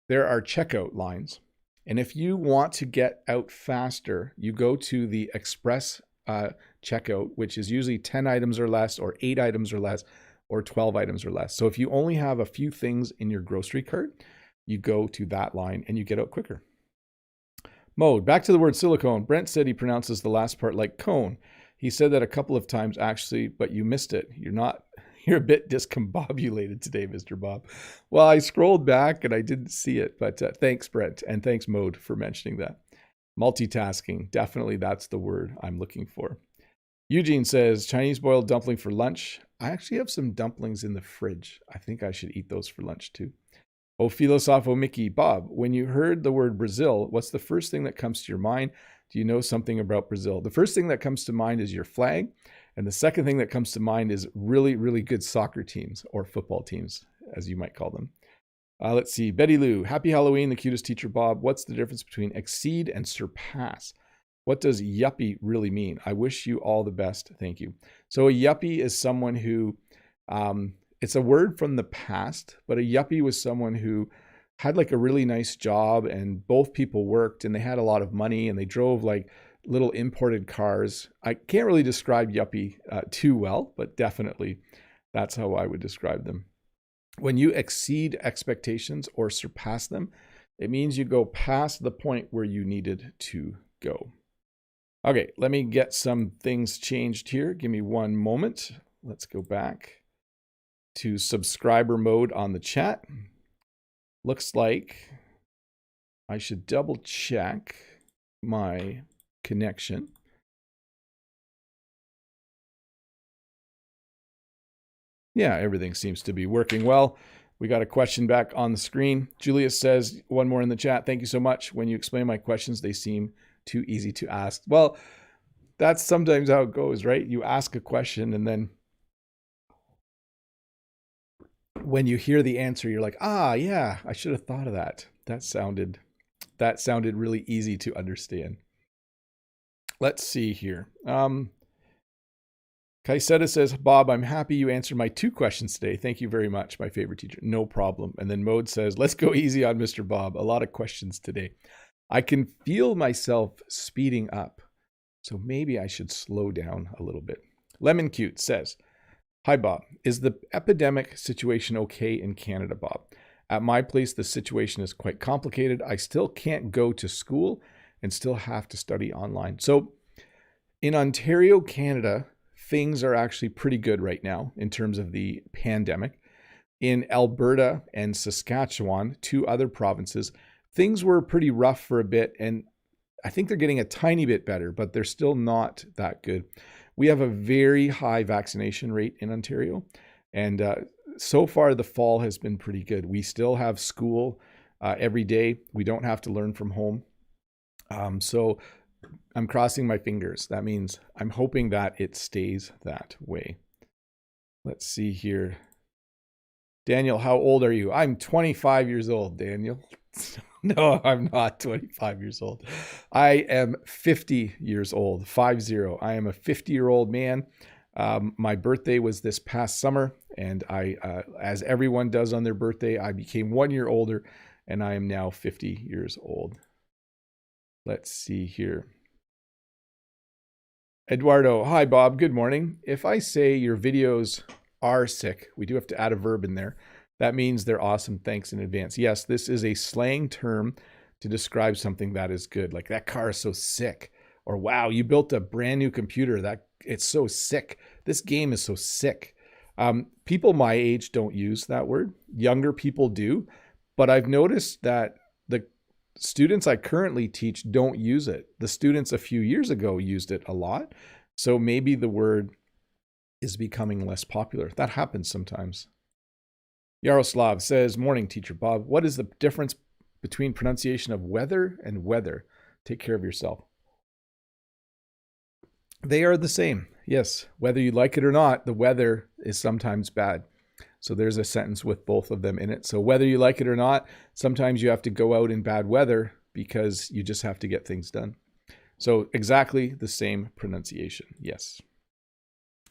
there are checkout lines. And if you want to get out faster, you go to the express checkout, which is usually 10 items or less, or 8 items or less, or 12 items or less. So if you only have a few things in your grocery cart, you go to that line and you get out quicker. Mode, back to the word silicone. Brent said he pronounces the last part like cone. He said that a couple of times actually, but you missed it. You're a bit discombobulated today, Mr. Bob. Well, I scrolled back and I didn't see it, but thanks, Brent, and thanks, Mode, for mentioning that. Multitasking, definitely that's the word I'm looking for. Eugene says, Chinese boiled dumpling for lunch. I actually have some dumplings in the fridge. I think I should eat those for lunch too. Oh, Filosofo Mickey, Bob, when you heard the word Brazil, what's the first thing that comes to your mind? Do you know something about Brazil? The first thing that comes to mind is your flag. And the second thing that comes to mind is really, really good soccer teams, or football teams, as you might call them. Let's see. Betty Lou, happy Halloween, the cutest teacher, Bob. What's the difference between exceed and surpass? What does yuppie really mean? I wish you all the best. Thank you. So a yuppie is someone who, it's a word from the past, but a yuppie was someone who had like a really nice job and both people worked and they had a lot of money and they drove like little imported cars. I can't really describe yuppie too well, but definitely that's how I would describe them. When you exceed expectations or surpass them, it means you go past the point where you needed to go. Okay, let me get some things changed here. Give me one moment. Let's go back to subscriber mode on the chat. Looks like I should double check my connection. Yeah, everything seems to be working well. We got a question back on the screen. Julius says, one more in the chat. Thank you so much. When you explain my questions, they seem too easy to ask. Well, that's sometimes how it goes, right? You ask a question and then when you hear the answer, you're like, ah, yeah, I should have thought of that. That sounded really easy to understand. Let's see here. Kaiseta says, Bob, I'm happy you answered my 2 questions today. Thank you very much, my favorite teacher. No problem. And then Mode says, let's go easy on Mr. Bob. A lot of questions today. I can feel myself speeding up, so maybe I should slow down a little bit. Lemon Cute says, hi, Bob. Is the epidemic situation okay in Canada, Bob? At my place, the situation is quite complicated. I still can't go to school and still have to study online. So in Ontario, Canada, things are actually pretty good right now in terms of the pandemic. In Alberta and Saskatchewan, 2 other provinces, things were pretty rough for a bit, and I think they're getting a tiny bit better, but they're still not that good. We have a very high vaccination rate in Ontario, and so far the fall has been pretty good. We still have school every day. We don't have to learn from home. So I'm crossing my fingers. That means I'm hoping that it stays that way. Let's see here. Daniel, how old are you? I'm 25 years old, Daniel. No, I'm not 25 years old. I am 50 years old, 50. I am a 50-year-old man. My birthday was this past summer, and as everyone does on their birthday, I became 1 year older, and I am now 50 years old. Let's see here. Eduardo, hi, Bob. Good morning. If I say your videos are sick, we do have to add a verb in there. That means they're awesome. Thanks in advance. Yes, this is a slang term to describe something that is good. Like, that car is so sick. Or, wow, you built a brand new computer. It's so sick. This game is so sick. People my age don't use that word. Younger people do. But I've noticed that the students I currently teach don't use it. The students a few years ago used it a lot. So maybe the word is becoming less popular. That happens sometimes. Yaroslav says, morning, teacher Bob. What is the difference between pronunciation of weather and weather? Take care of yourself. They are the same. Yes, whether you like it or not, the weather is sometimes bad. So there's a sentence with both of them in it. So whether you like it or not, sometimes you have to go out in bad weather because you just have to get things done. So exactly the same pronunciation. Yes.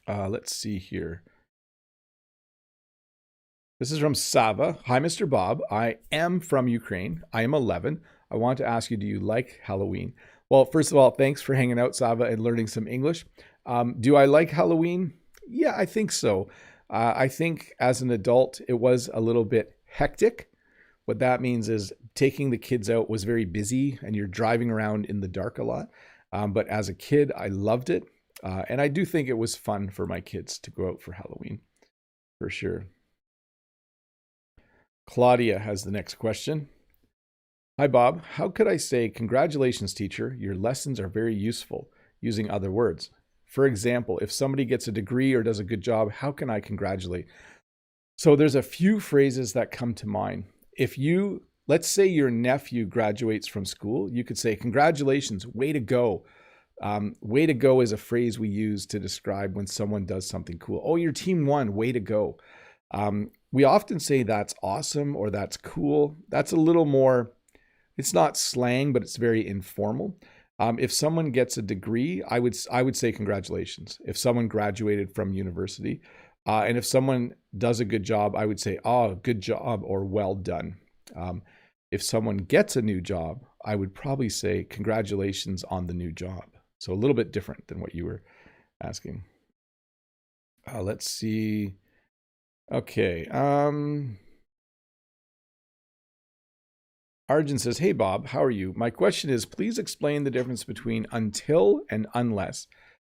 Let's see here. This is from Sava. Hi, Mr. Bob. I am from Ukraine. I am 11. I want to ask you, do you like Halloween? Well, first of all, thanks for hanging out, Sava, and learning some English. Do I like Halloween? Yeah, I think so. I think as an adult, it was a little bit hectic. What that means is taking the kids out was very busy and you're driving around in the dark a lot. But as a kid, I loved it. And I do think it was fun for my kids to go out for Halloween, for sure. Claudia has the next question. Hi, Bob. How could I say, congratulations, teacher, your lessons are very useful, using other words? For example, if somebody gets a degree or does a good job, how can I congratulate? So there's a few phrases that come to mind. Let's say your nephew graduates from school, you could say, congratulations, way to go. Way to go is a phrase we use to describe when someone does something cool. Oh, your team won, way to go. We often say that's awesome or that's cool. That's a little more, it's not slang, but it's very informal. If someone gets a degree, I would say congratulations. If someone graduated from university, and if someone does a good job, I would say, oh, good job or well done. If someone gets a new job, I would probably say congratulations on the new job. So a little bit different than what you were asking. Let's see. Okay. Arjun says, hey, Bob, how are you? My question is, please explain the difference between until and unless.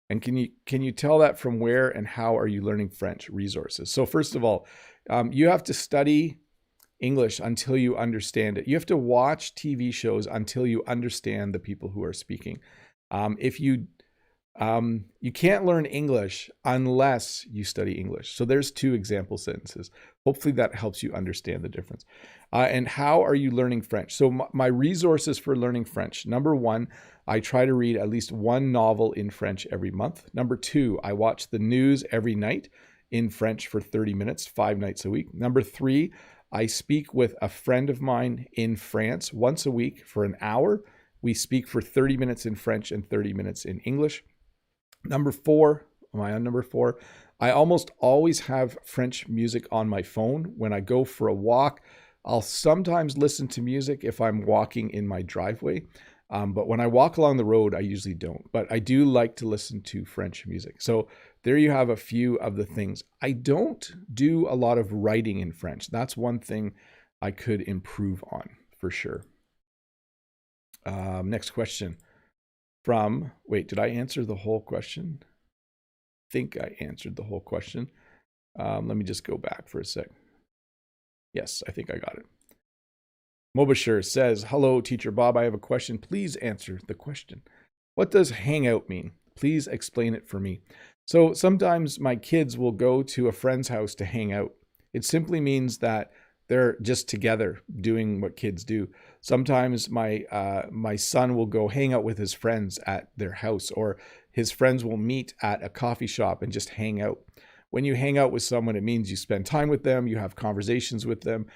And can you tell that from where and how are you learning French resources? So first of all, you have to study English until you understand it. You have to watch TV shows until you understand the people who are speaking. You can't learn English unless you study English. So there's two example sentences. Hopefully that helps you understand the difference. And how are you learning French? So my resources for learning French. Number one, I try to read at least one novel in French every month. Number two, I watch the news every night in French for 30 minutes, 5 nights a week. Number three, I speak with a friend of mine in France once a week for an hour. We speak for 30 minutes in French and 30 minutes in English. Number four, I almost always have French music on my phone. When I go for a walk, I'll sometimes listen to music if I'm walking in my driveway. But when I walk along the road, I usually don't. But I do like to listen to French music. So there you have a few of the things. I don't do a lot of writing in French. That's one thing I could improve on for sure. Next question. Did I answer the whole question? I think I answered the whole question. Let me just go back for a sec. Yes, I think I got it. Mobashir says, hello, Teacher Bob. I have a question. Please answer the question. What does hangout mean? Please explain it for me. So sometimes my kids will go to a friend's house to hang out. It simply means that they're just together doing what kids do. Sometimes my son will go hang out with his friends at their house, or his friends will meet at a coffee shop and just hang out. When you hang out with someone, it means you spend time with them, you have conversations with them.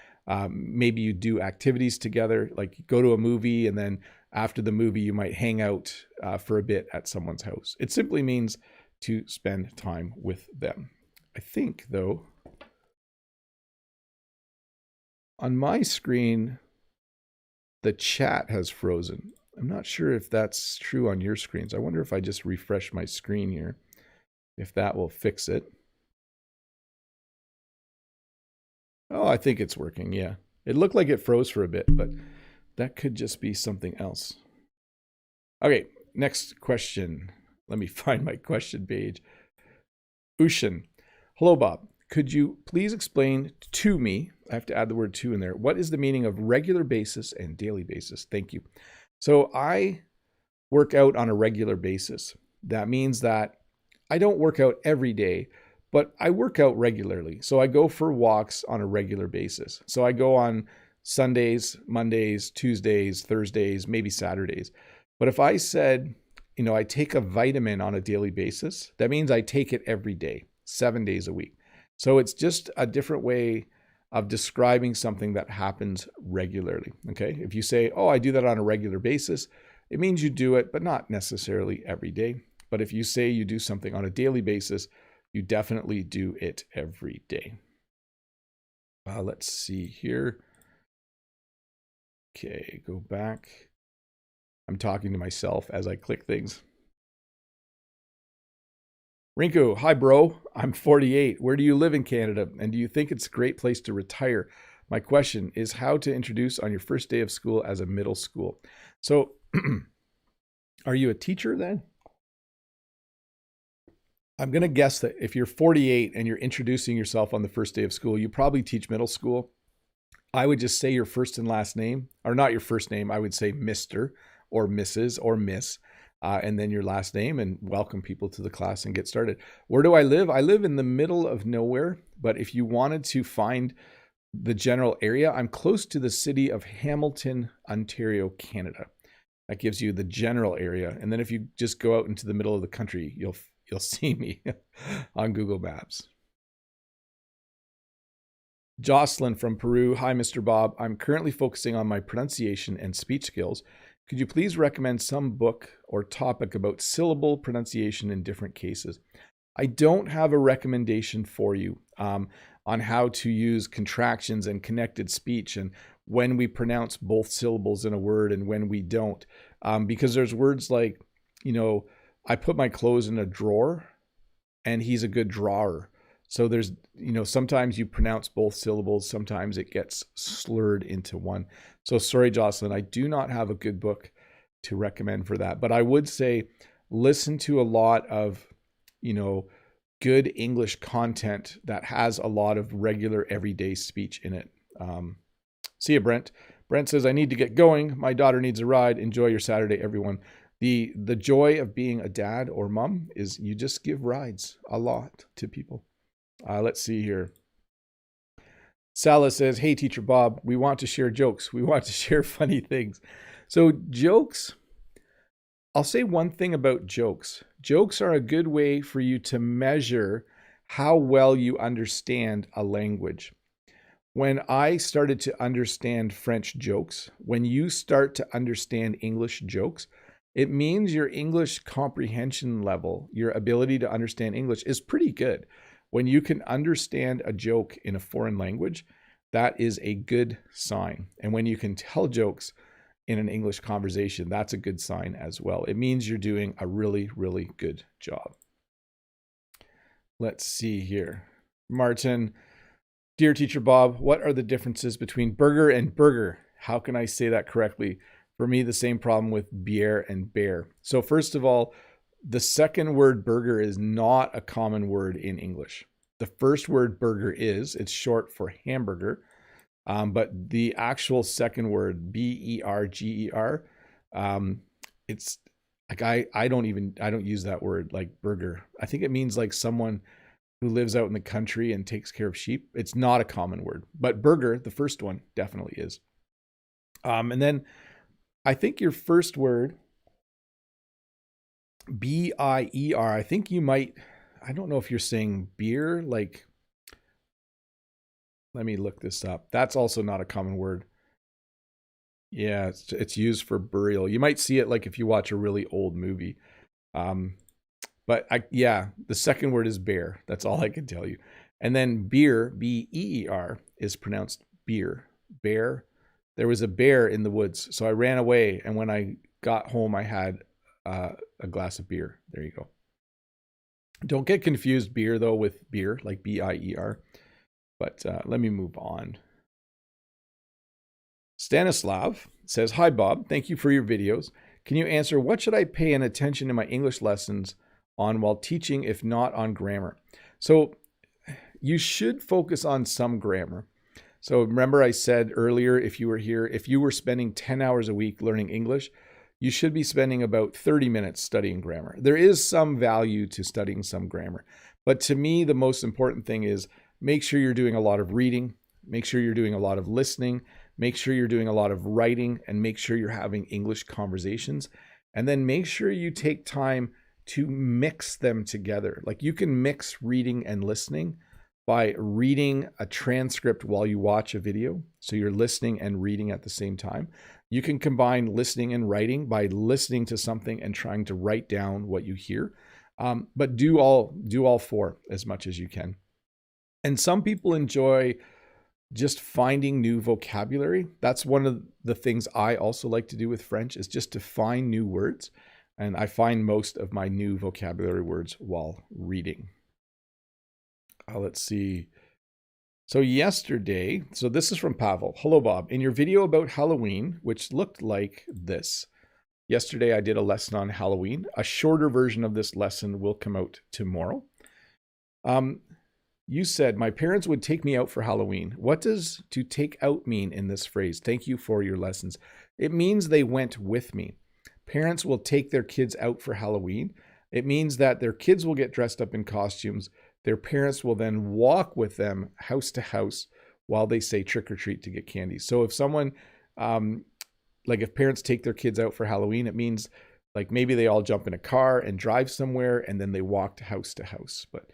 Maybe you do activities together, like you go to a movie, and then after the movie, you might hang out for a bit at someone's house. It simply means to spend time with them. I think, though, on my screen, the chat has frozen. I'm not sure if that's true on your screens. I wonder if I just refresh my screen here, if that will fix it. Oh, I think it's working, yeah. It looked like it froze for a bit, but that could just be something else. Okay, next question. Let me find my question page. Ushin. Hello, Bob. Could you please explain to me, I have to add the word to in there, what is the meaning of regular basis and daily basis? Thank you. So I work out on a regular basis. That means that I don't work out every day, but I work out regularly. So I go for walks on a regular basis. So I go on Sundays, Mondays, Tuesdays, Thursdays, maybe Saturdays. But if I said, I take a vitamin on a daily basis, that means I take it every day, 7 days a week. So it's just a different way of describing something that happens regularly. Okay. If you say, oh, I do that on a regular basis, it means you do it, but not necessarily every day. But if you say you do something on a daily basis, you definitely do it every day. Let's see here. Okay, go back. I'm talking to myself as I click things. Rinku, hi bro, I'm 48. Where do you live in Canada? And do you think it's a great place to retire? My question is how to introduce on your first day of school as a middle school. So are you a teacher then? I'm going to guess that if you're 48 and you're introducing yourself on the first day of school, you probably teach middle school. I would just say your first and last name, or not your first name. I would say Mr. or Mrs. or Miss. And then your last name, and welcome people to the class and get started. Where do I live? I live in the middle of nowhere, but if you wanted to find the general area, I'm close to the city of Hamilton, Ontario, Canada. That gives you the general area. And then if you just go out into the middle of the country, you'll see me on Google Maps. Jocelyn from Peru. Hi, Mr. Bob. I'm currently focusing on my pronunciation and speech skills. Could you please recommend some book or topic about syllable pronunciation in different cases? I don't have a recommendation for you on how to use contractions and connected speech and when we pronounce both syllables in a word and when we don't. Because there's words like, I put my clothes in a drawer and he's a good drawer. So there's, sometimes you pronounce both syllables, sometimes it gets slurred into one. So sorry, Jocelyn, I do not have a good book to recommend for that. But I would say listen to a lot of, good English content that has a lot of regular everyday speech in it. See you, Brent. Brent says, I need to get going. My daughter needs a ride. Enjoy your Saturday, everyone. The joy of being a dad or mom is you just give rides a lot to people. Let's see here. Sala says, hey, Teacher Bob, we want to share jokes. We want to share funny things. So jokes, I'll say one thing about jokes. Jokes are a good way for you to measure how well you understand a language. When I started to understand French jokes, when you start to understand English jokes, it means your English comprehension level, your ability to understand English is pretty good. When you can understand a joke in a foreign language, that is a good sign. And when you can tell jokes in an English conversation, that's a good sign as well. It means you're doing a really, really good job. Let's see here. Martin, dear Teacher Bob, what are the differences between burger and burger? How can I say that correctly? For me, the same problem with bière and bear. So first of all, the second word burger is not a common word in English. The first word burger is, it's short for hamburger, but the actual second word, B-E-R-G-E-R, it's like I don't use that word like burger. I think it means like someone who lives out in the country and takes care of sheep. It's not a common word, but burger, the first one, definitely is. And then I think your first word, B-I-E-R, I think you might, I don't know if you're saying beer, like, let me look this up. That's also not a common word. Yeah, it's used for burial. You might see it like if you watch a really old movie. But yeah, the second word is bear. That's all I can tell you. And then beer, B-E-E-R, is pronounced beer. Bear. There was a bear in the woods, so I ran away. And when I got home, I had a glass of beer. There you go. Don't get confused beer, though, with beer, like B-I-E-R. But let me move on. Stanislav says, "Hi, Bob. Thank you for your videos. Can you answer what should I pay an attention in my English lessons on while teaching, if not on grammar?" So you should focus on some grammar. So remember I said earlier, if you were here, if you were spending 10 hours a week learning English, you should be spending about 30 minutes studying grammar. There is some value to studying some grammar. But to me, the most important thing is make sure you're doing a lot of reading, make sure you're doing a lot of listening, make sure you're doing a lot of writing, and make sure you're having English conversations. And then make sure you take time to mix them together. Like you can mix reading and listening by reading a transcript while you watch a video. So you're listening and reading at the same time. You can combine listening and writing by listening to something and trying to write down what you hear. But do all four as much as you can. And some people enjoy just finding new vocabulary. That's one of the things I also like to do with French, is just to find new words. And I find most of my new vocabulary words while reading. Let's see. So yesterday, so this is from Pavel. "Hello, Bob. In your video about Halloween, which looked like this. Yesterday, I did a lesson on Halloween. A shorter version of this lesson will come out tomorrow. You said, my parents would take me out for Halloween. What does to take out mean in this phrase? Thank you for your lessons." It means they went with me. Parents will take their kids out for Halloween. It means that their kids will get dressed up in costumes. Their parents will then walk with them house to house while they say trick or treat to get candy. So if someone, like if parents take their kids out for Halloween, it means like maybe they all jump in a car and drive somewhere and then they walk to house. But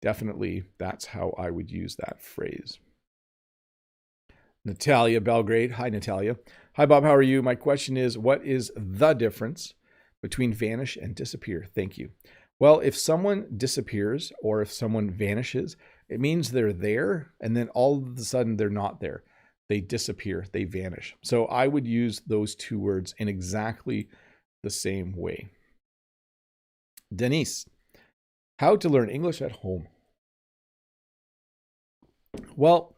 definitely that's how I would use that phrase. Natalia Belgrade. Hi, Natalia. "Hi, Bob. How are you? My question is, what is the difference between vanish and disappear? Thank you." Well, if someone disappears or if someone vanishes, it means they're there and then all of a sudden they're not there. They disappear, they vanish. So I would use those two words in exactly the same way. Denise, "How to learn English at home?" Well,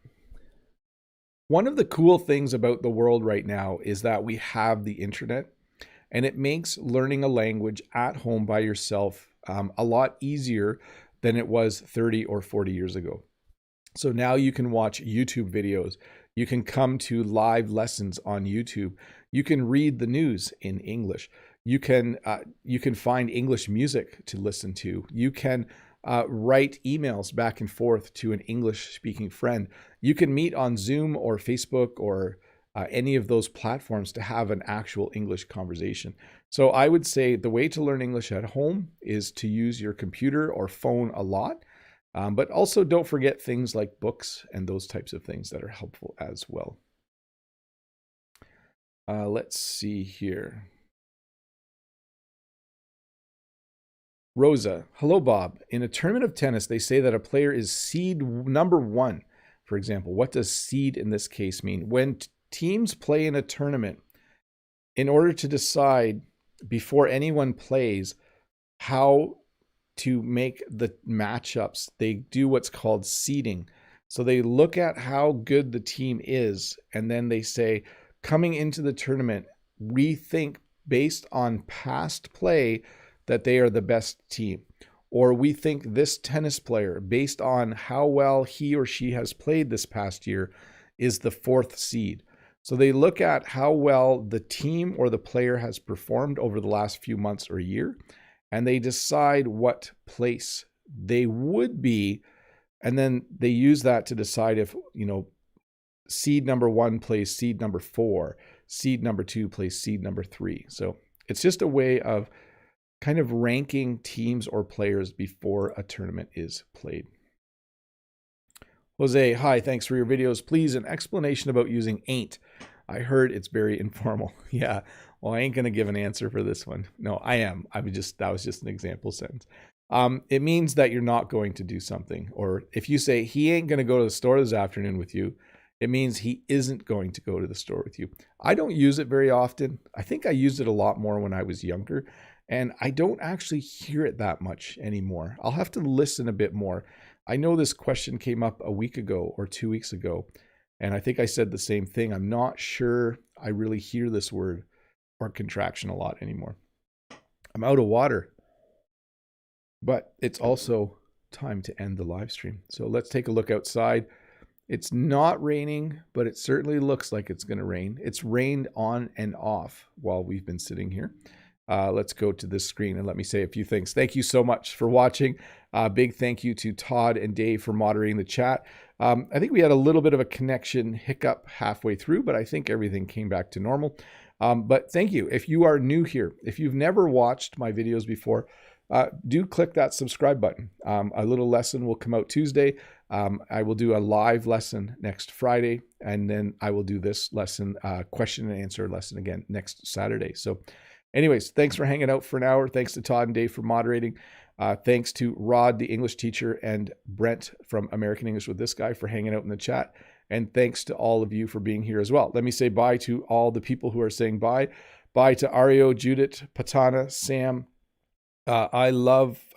one of the cool things about the world right now is that we have the internet, and it makes learning a language at home by yourself a lot easier than it was 30 or 40 years ago. So now you can watch YouTube videos. You can come to live lessons on YouTube. You can read the news in English. You can find English music to listen to. You can write emails back and forth to an English-speaking friend. You can meet on Zoom or Facebook or any of those platforms to have an actual English conversation. So I would say the way to learn English at home is to use your computer or phone a lot, but also don't forget things like books and those types of things that are helpful as well. Let's see here. Rosa, "Hello, Bob. In a tournament of tennis, they say that a player is seed number 1, for example. What does seed in this case mean? When teams play in a tournament, in order to decide before anyone plays how to make the matchups, they do what's called seeding. So they look at how good the team is, and then they say, coming into the tournament, we think based on past play that they are the best team. Or we think this tennis player, based on how well he or she has played this past year, is the 4th seed. So they look at how well the team or the player has performed over the last few months or year, and they decide what place they would be And then they use that to decide if, seed number 1 plays seed number 4, seed number 2 plays seed number 3. So it's just a way of kind of ranking teams or players before a tournament is played. Jose, hi, thanks for your videos. Please, an explanation about using ain't. I heard it's very informal. Yeah, well, I ain't going to give an answer for this one. No, I am. That was just an example sentence. It means that you're not going to do something. Or if you say he ain't going to go to the store this afternoon with you, it means he isn't going to go to the store with you. I don't use it very often. I think I used it a lot more when I was younger, and I don't actually hear it that much anymore. I'll have to listen a bit more. I know this question came up a week ago or 2 weeks ago, and I think I said the same thing. I'm not sure I really hear this word or contraction a lot anymore. I'm out of water, but it's also time to end the live stream. So let's take a look outside. It's not raining, but it certainly looks like it's going to rain. It's rained on and off while we've been sitting here. Let's go to this screen and let me say a few things. Thank you so much for watching. Big thank you to Todd and Dave for moderating the chat. I think we had a little bit of a connection hiccup halfway through, but I think everything came back to normal. But thank you. If you are new here, if you've never watched my videos before, do click that subscribe button. A little lesson will come out Tuesday. I will do a live lesson next Friday, and then I will do this lesson, question and answer lesson again next Saturday. So anyways, thanks for hanging out for an hour. Thanks to Todd and Dave for moderating. Thanks to Rod, the English teacher, and Brent from American English with This Guy for hanging out in the chat. And thanks to all of you for being here as well. Let me say bye to all the people who are saying bye. Bye to Ario, Judith, Patana, Sam. I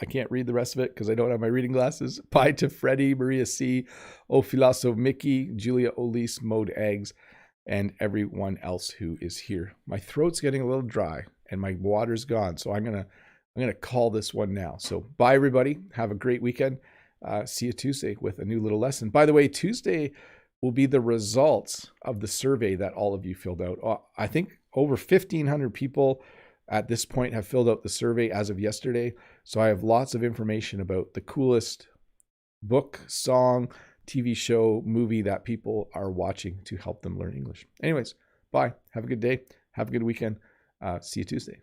can't read the rest of it because I don't have my reading glasses. Bye to Freddie, Maria C, Ofilaso, Mickey, Julia Olise, Mode Eggs, and everyone else who is here. My throat's getting a little dry and my water's gone, so I'm gonna call this one now. So bye everybody. Have a great weekend. See you Tuesday with a new little lesson. By the way, Tuesday will be the results of the survey that all of you filled out. I think over 1,500 people at this point have filled out the survey as of yesterday. So I have lots of information about the coolest book, song, TV show, movie that people are watching to help them learn English. Anyways, bye. Have a good day. Have a good weekend. See you Tuesday.